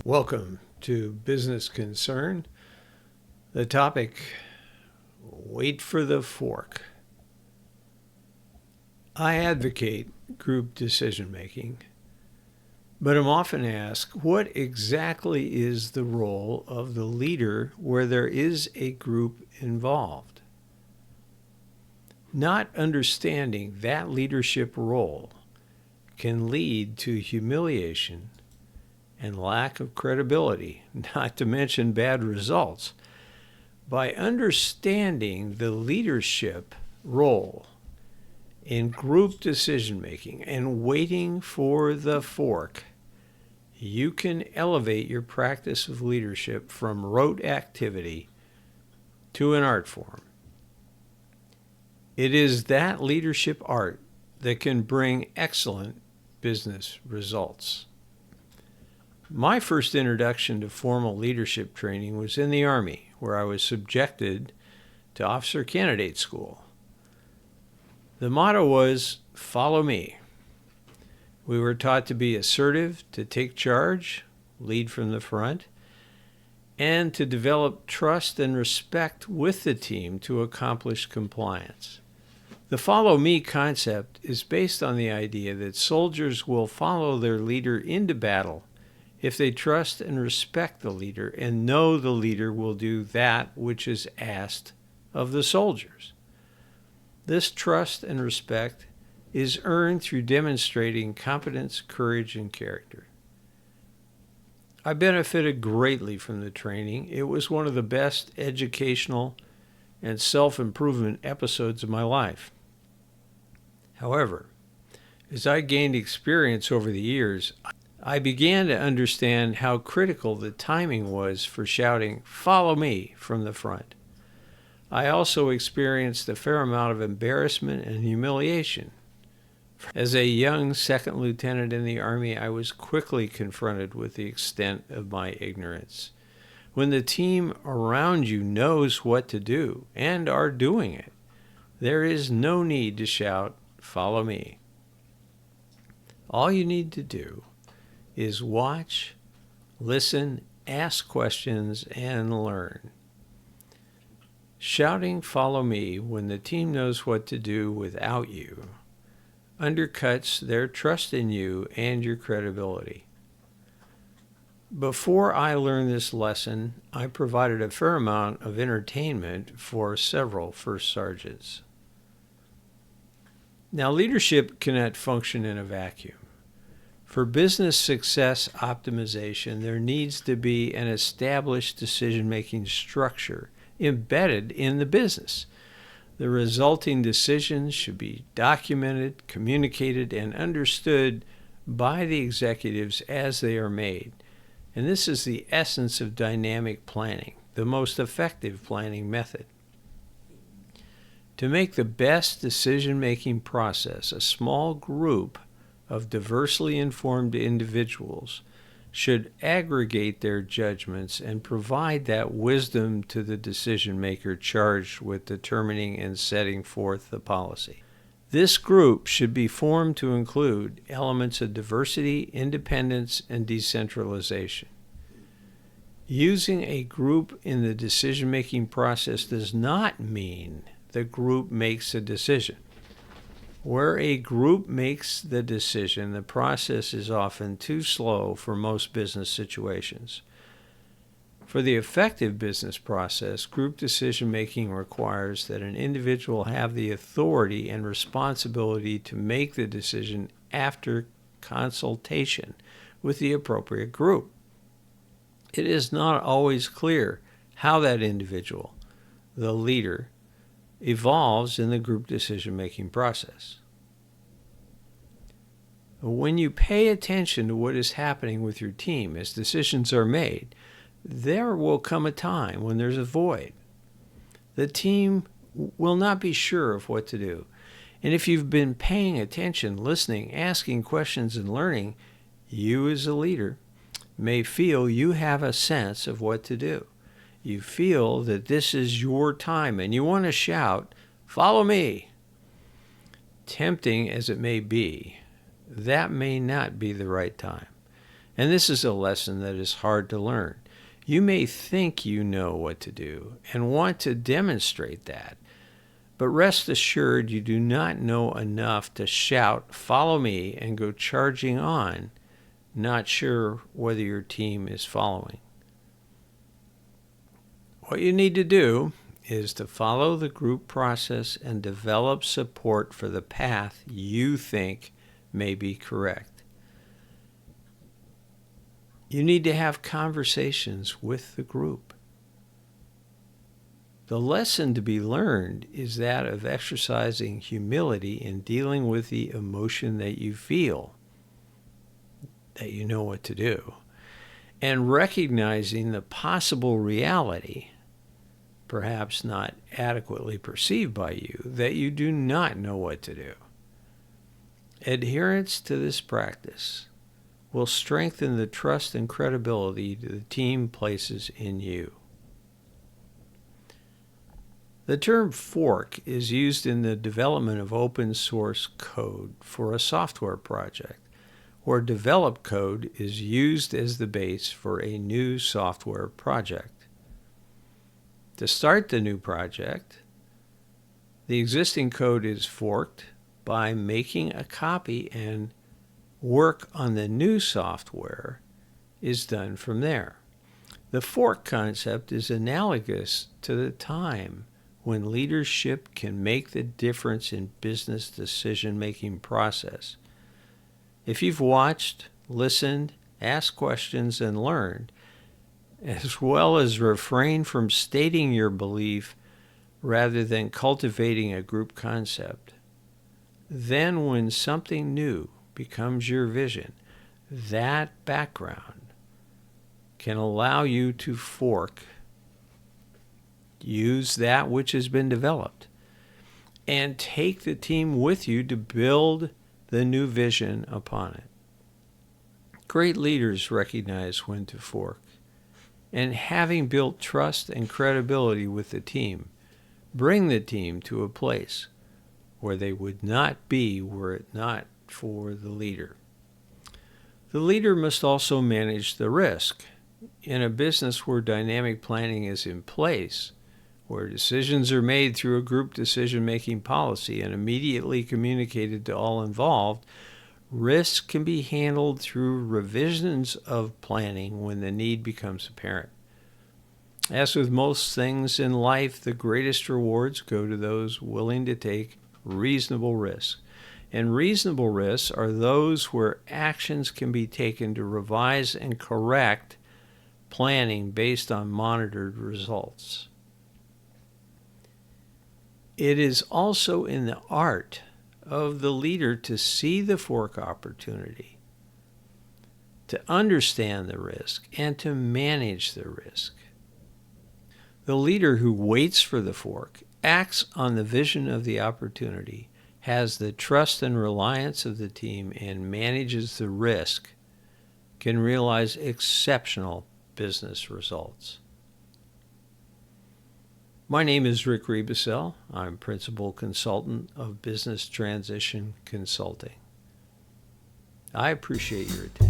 Welcome to Business Concern. The topic, wait for the fork. I advocate group decision making, but I'm often asked, what exactly is the role of the leader where there is a group involved? Not understanding that leadership role can lead to humiliation and lack of credibility, not to mention bad results. By understanding the leadership role in group decision making and waiting for the fork, you can elevate your practice of leadership from rote activity to an art form. It is that leadership art that can bring excellent business results. My first introduction to formal leadership training was in the Army, where I was subjected to officer candidate school. The motto was, "Follow me." We were taught to be assertive, to take charge, lead from the front, and to develop trust and respect with the team to accomplish compliance. The follow me concept is based on the idea that soldiers will follow their leader into battle if they trust and respect the leader and know the leader will do that which is asked of the soldiers. This trust and respect is earned through demonstrating competence, courage, and character. I benefited greatly from the training. It was one of the best educational and self-improvement episodes of my life. However, as I gained experience over the years, I began to understand how critical the timing was for shouting, "Follow me," from the front. I also experienced a fair amount of embarrassment and humiliation. As a young second lieutenant in the Army, I was quickly confronted with the extent of my ignorance. When the team around you knows what to do and are doing it, there is no need to shout, "Follow me." All you need to do is watch, listen, ask questions, and learn. Shouting "Follow me" when the team knows what to do without you undercuts their trust in you and your credibility. Before I learned this lesson, I provided a fair amount of entertainment for several first sergeants. Now, leadership cannot function in a vacuum. For business success optimization, there needs to be an established decision-making structure embedded in the business. The resulting decisions should be documented, communicated, and understood by the executives as they are made. And this is the essence of dynamic planning, the most effective planning method. To make the best decision-making process, a small group of diversely informed individuals should aggregate their judgments and provide that wisdom to the decision maker charged with determining and setting forth the policy. This group should be formed to include elements of diversity, independence, and decentralization. Using a group in the decision-making process does not mean the group makes a decision. Where a group makes the decision, the process is often too slow for most business situations. For the effective business process, group decision-making requires that an individual have the authority and responsibility to make the decision after consultation with the appropriate group. It is not always clear how that individual, the leader, evolves in the group decision-making process. When you pay attention to what is happening with your team as decisions are made, there will come a time when there's a void. The team will not be sure of what to do. And if you've been paying attention, listening, asking questions, and learning, you as a leader may feel you have a sense of what to do. You feel that this is your time and you want to shout, "Follow me." Tempting as it may be, that may not be the right time. And this is a lesson that is hard to learn. You may think you know what to do and want to demonstrate that, but rest assured you do not know enough to shout, "Follow me," and go charging on, not sure whether your team is following. What you need to do is to follow the group process and develop support for the path you think may be correct. You need to have conversations with the group. The lesson to be learned is that of exercising humility in dealing with the emotion that you feel, that you know what to do, and recognizing the possible reality, perhaps not adequately perceived by you, that you do not know what to do. Adherence to this practice will strengthen the trust and credibility the team places in you. The term fork is used in the development of open source code for a software project, where developed code is used as the base for a new software project. To start the new project, the existing code is forked by making a copy, and work on the new software is done from there. The fork concept is analogous to the time when leadership can make the difference in business decision-making process. If you've watched, listened, asked questions, and learned, as well as refrain from stating your belief rather than cultivating a group concept, then when something new becomes your vision, that background can allow you to fork, use that which has been developed, and take the team with you to build the new vision upon it. Great leaders recognize when to fork, and having built trust and credibility with the team, bring the team to a place where they would not be were it not for the leader. The leader must also manage the risk. In a business where dynamic planning is in place, where decisions are made through a group decision-making policy and immediately communicated to all involved, risk can be handled through revisions of planning when the need becomes apparent. As with most things in life, the greatest rewards go to those willing to take reasonable risks. And reasonable risks are those where actions can be taken to revise and correct planning based on monitored results. It is also in the art of the leader to see the fork opportunity, to understand the risk, and to manage the risk. The leader who waits for the fork, acts on the vision of the opportunity, has the trust and reliance of the team, and manages the risk, can realize exceptional business results. My name is Rick Rebusel. I'm Principal Consultant of Business Transition Consulting. I appreciate your attention.